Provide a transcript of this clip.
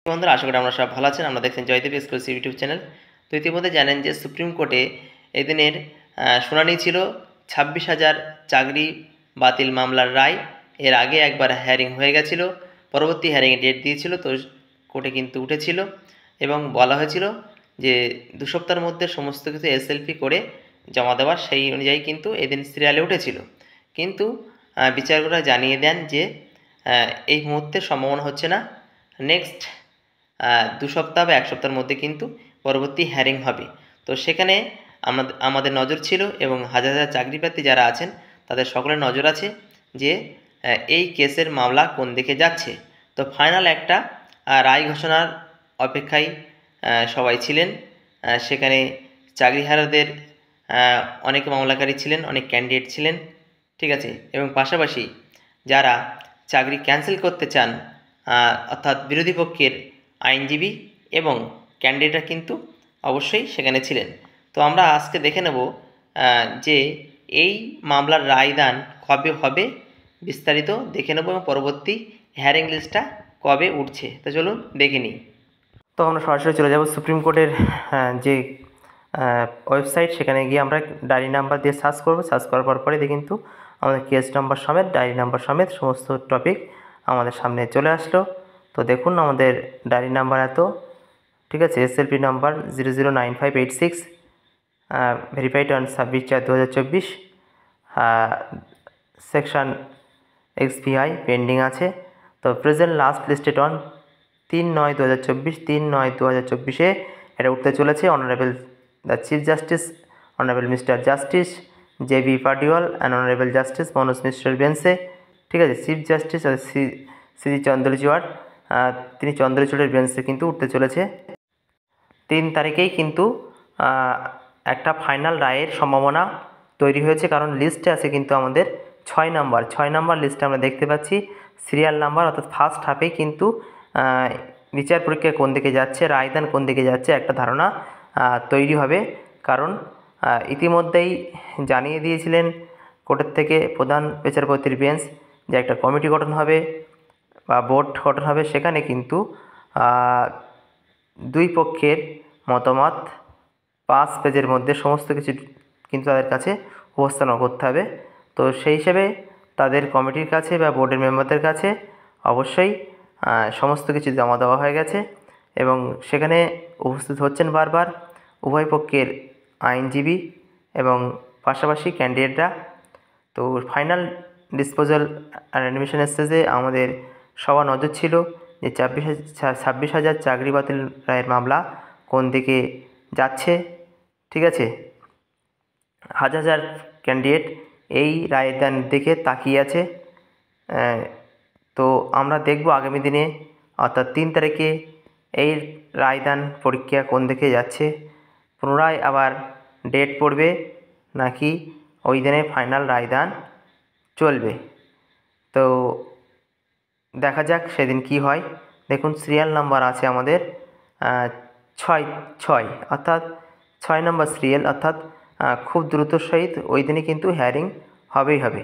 বন্ধুরা, আশা করি আমরা সব ভালো আছেন। আমরা দেখছেন জয়দেব এক্সক্লুসিভ ইউটিউব চ্যানেল। তো ইতিমধ্যে জানেন যে সুপ্রিম কোর্টে এদিনের শুনানি ছিল 26,000 চাকরি বাতিল মামলার রায়। এর আগে একবার হিয়ারিং হয়ে গেছিল, পরবর্তী হিয়ারিংয়ে ডেট দিয়েছিল, তো কোর্টে কিন্তু উঠেছিল এবং বলা হয়েছিল যে 2 সপ্তাহের মধ্যে সমস্ত কিছু এসএলপি করে জমা দেওয়ার, সেই অনুযায়ী কিন্তু এদিন সিরিয়ালে উঠেছিল। কিন্তু বিচারকরা জানিয়ে দেন যে এই মুহূর্তে সম্ভাবনা হচ্ছে না, নেক্সট 2 সপ্তাহ বা 1 সপ্তাহের মধ্যে কিন্তু পরবর্তী হিয়ারিং হবে। তো সেখানে আমাদের নজর ছিল এবং হাজার হাজার চাকরিপ্রার্থী যারা আছেন তাদের সকলের নজর আছে যে এই কেসের মামলা কোন দিকে যাচ্ছে। তো ফাইনাল একটা রায় ঘোষণার অপেক্ষায় সবাই ছিলেন। সেখানে চাকরিহারাদের অনেক মামলাকারী ছিলেন, অনেক ক্যান্ডিডেট ছিলেন, ঠিক আছে। এবং পাশাপাশি যারা চাকরি ক্যান্সেল করতে চান, অর্থাৎ বিরোধী পক্ষের আইনজীবী এবং ক্যান্ডিডেটরা কিন্তু অবশ্যই সেখানে ছিলেন। তো আমরা আজকে দেখে নেব যে এই মামলার রায়দান কবে হবে, বিস্তারিত দেখে নেব এবং পরবর্তী হিয়ারিং লিস্টটা কবে উঠছে। তো চলুন দেখে নিই। তো আমরা সরাসরি চলে যাব সুপ্রিম কোর্টের যে ওয়েবসাইট, সেখানে গিয়ে আমরা ডায়েরি নাম্বার দিয়ে সার্চ করব। সার্চ করার পরে কিন্তু আমাদের কেস নাম্বার সমেত, ডায়েরি নাম্বার সমেত সমস্ত টপিক আমাদের সামনে চলে আসলো। তো দেখুন আমাদের ডায়েরি নাম্বার এত, ঠিক আছে। SLP number 009586, verified on 26/4/2024, section XBI pending আছে। তো প্রেজেন্ট লাস্ট লিস্টেড অন 3/9/2024, 3/9/2024 এটা উঠতে চলেছে। Honourable the chief justice, honourable mister justice JB Pardiwala and honourable justice Manoj মিশ্রের বেঞ্চে, ঠিক আছে। চিফ জাস্টিস শ্রী চন্দ্রচূড়, তিনি চন্দ্রচূড়ের বেঞ্চে কিন্তু উঠতে চলেছে। 3 তারিখেই কিন্তু একটা ফাইনাল রায়ের সম্ভাবনা তৈরি হয়েছে, কারণ লিস্টে আছে কিন্তু আমাদের 6 নাম্বার লিস্টে আমরা দেখতে পাচ্ছি সিরিয়াল নাম্বার, অর্থাৎ ফার্স্ট হাফেই কিন্তু বিচার প্রক্রিয়া কোন দিকে যাচ্ছে, রায়দান কোন দিকে যাচ্ছে একটা ধারণা তৈরি হবে। কারণ ইতিমধ্যেই জানিয়ে দিয়েছিলেন কোর্টের থেকে প্রধান বিচারপতির বেঞ্চ যে একটা কমিটি গঠন হবে বা বোর্ড গঠন হবে। সেখানে কিন্তু দুই পক্ষের মতামত 5 পেজের মধ্যে সমস্ত কিছু কিন্তু তাদের কাছে উপস্থাপন করতে হবে। তো সেই হিসেবে তাদের কমিটির কাছে বা বোর্ডের মেম্বারদের কাছে অবশ্যই সমস্ত কিছু জমা দেওয়া হয়ে গেছে এবং সেখানে উপস্থিত হচ্ছেন বারবার উভয় পক্ষের আইনজীবী এবং পাশাপাশি ক্যান্ডিডেটরা। তো ফাইনাল ডিসপোজাল আর অ্যাডমিশন স্টেজে আমাদের সবার নজর ছিল যে 26,000 চাকরি বাতিল রায়ের মামলা কোন দিকে যাচ্ছে, ঠিক আছে। হাজার হাজার ক্যান্ডিডেট এই রায়দান দিকে তাকিয়ে আছে। তো আমরা দেখব আগামী দিনে, অর্থাৎ 3 তারিখে এই রায়দান পরীক্ষা কোন দিকে যাচ্ছে, পুনরায় আবার ডেট পড়বে নাকি ওই দিনে ফাইনাল রায়দান চলবে। তো দেখা যাক সেদিন কি হয়। দেখুন সিরিয়াল নাম্বার আছে আমাদের 6, অর্থাৎ 6 নম্বর সিরিয়াল, অর্থাৎ খুব দ্রুত সহিত ওই দিনে কিন্তু হিয়ারিং হবেই হবে।